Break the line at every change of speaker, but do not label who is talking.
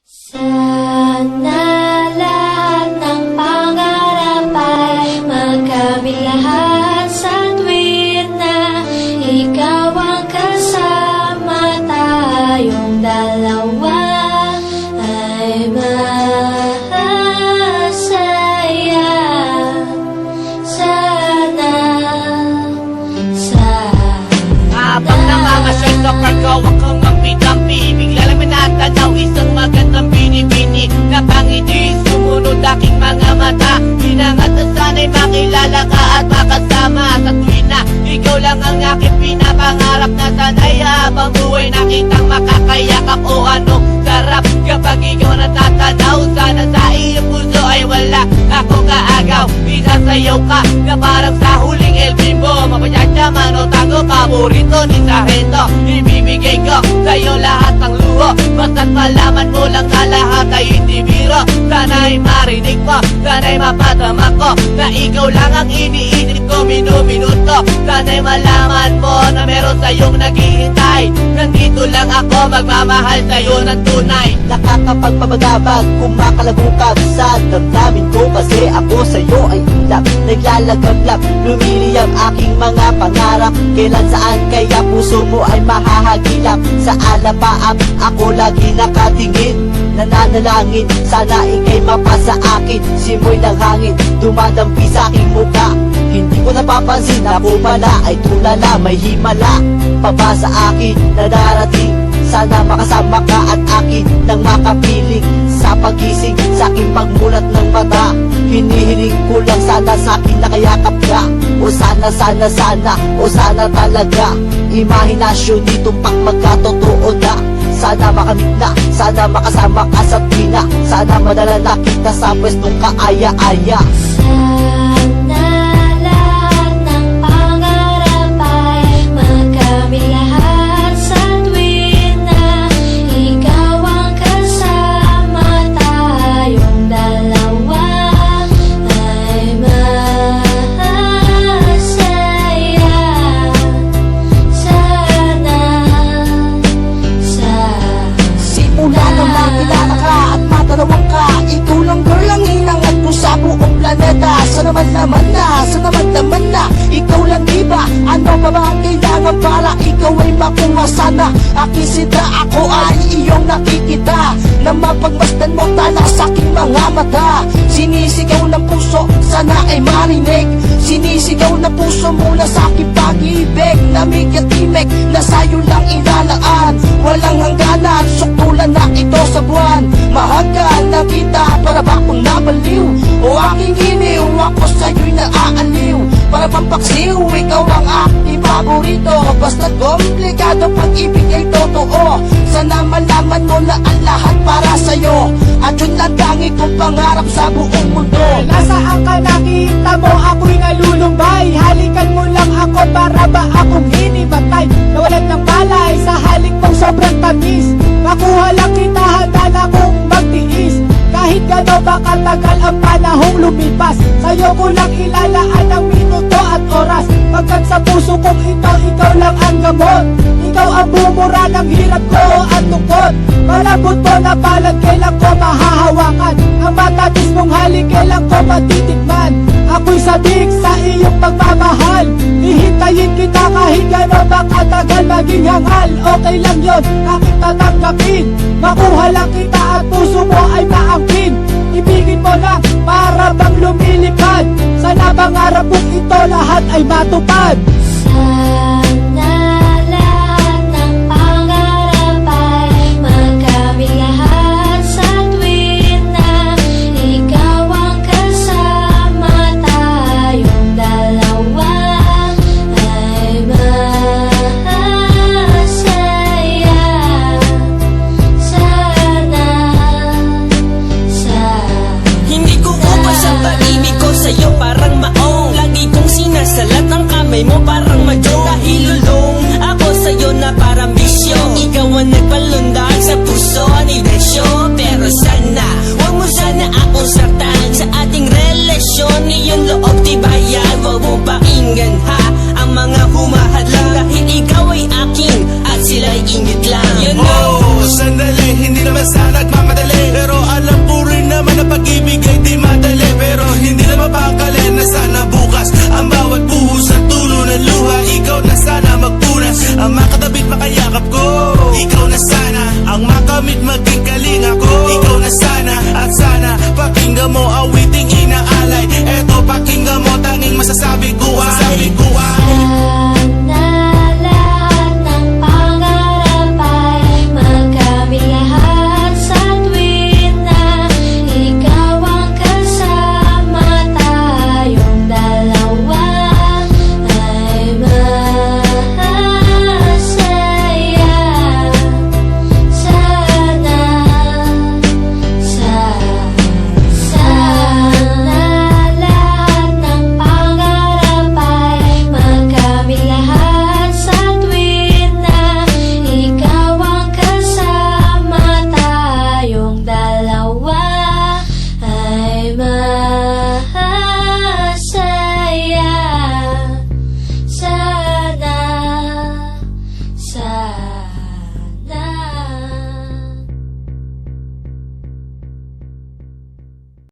Sana lahat ng pangarap ay magkamit lahat sa tuwin na ikaw ang kasama, tayong dalawa ay masaya. Sana
Habang nangangasyal na kagawa kang ampi-dampi, bigla lang may natanaw isang magandang bini-bini na pangiti, sumunod aking mga mata. Hinangat na sana'y makilala ka at makasama sa tuwin na ikaw lang ang aking pinapangarap, na sana'y habang buhay nakitang makakayakap. O anong sarap kapag ikaw natatanaw, sana sa iyong puso ay wala akong kaagaw. Isasayaw ka na parang sa huling El Bimbo, mapayadyaman o tago, paborito ni Sargento. Ibibigay ko sa'yo lahat ng luho, basta't malaman mo lang na lahat ay hindi biro. Sana'y marinig mo, sana'y mapatama ko na ikaw lang ang iniinit ko minuminuto. Sana'y malaman mo na meron sa'yong naghihintay, nandito lang ako magmamahal sa'yo ng tunay.
Nakakapagpabagabag, kumakalagukab sa damdamin ko, kasi ako sa'yo ay ilap, naglalagablab, lumili ang aking mga pangarap. Kailan saan kaya puso mo ay mahahagilap? Sa alapaap ako lagi nakatingin, nananalangin sana ikay mapasa akin. Simoy ng hangin dumadampi sa aking muka, hindi ko napapansin na ako pala ay tulala, may himala pa ba sa akin na darating. Sana makasama ka at akin nang makapiling sa pagising, sa aking pagmulat ng mata. Hinihiling ko lang sana sa akin nakayakap ka, o sana o sana talaga. Imahinasyon nitong pang magkatotoo na, sana makamit na, sana makasama ka sa pina, sana madala na kita sa pwestong kaaya-aya.
Sana lahat ng pangarap ay magkamit lahat sa tuwin na ikaw ang kasama, tayong dalawa ay masaya.
Simula nang makilala ka at matanawang ka, ikaw lang girl ang hinangat ko sa buong planeta. Sana naman na ikaw lang diba? Ano pa ba ang kailangan para ikaw ay makuha? Sana aking sinta, ako ay iyong nakikita, na mapagmasdan mo tala sa aking mga mata. Sinisigaw ng puso, sana ay marinig, sinisigaw ng puso mula sa aking pag-ibig. Namig at timig na sa'yo lang ilalaan, walang hangganan, suktulan na ito sa buwan. Mahagkan na kita, para ba akong nabaliw? O aking giniw, ako sa'yo'y naaaliw. Para pampaksiw, ikaw ang aking paborito. Basta't komplikado, pag-ibig ay totoo. Sana malaman mo na ang lahat para sa'yo, at yun lang tangi kong pangarap sa buong mundo.
Nasaan ka, nakita mo ako'y nalulumbay? Halikan mo lang ako, para ba akong hinimatay? Nawalan ng balay sa halik mong sobrang tamis. Makuha lang kita, handa na kong magtiis. Kahit gano'n ba katagal ang panahong lumipas, sa'yo ko lang ilalaan ang minuto at oras. Pagkat sa puso kong ito, ikaw lang ang gamot. Ikaw ang bumura ng hirap ko at tungkod. Malambot ko na palad, kailan ko mahahawakan? Ang matatis mong halik, kailan ko matitikman? Ako'y sabik sa iyong pagmamahal, hihintayin kita kahit gano'n ba katagal. Maging hangal, okay lang yun, aking tatanggapin. Makuha lang kita at puso mo ay maangkin. Ibigin mo na para bang lumilipad, sana pangarap mong ito lahat ay matupad.
Sana lahat ng pangarap ay magkamit lahat sa tuwin na ikaw ang kasama, tayong dalawa ay masaya.
Hindi ko ubas ang pag-ibig ko sa'yo, parang maong lagi kong sinasalat ang kamay mo, parang madyo. Dahil
Kahit maging kaling ako, ikaw na sana. At sana, pakinggan mo awiting inaalay. Eto pakinggan mo, tanging masasabi ko ay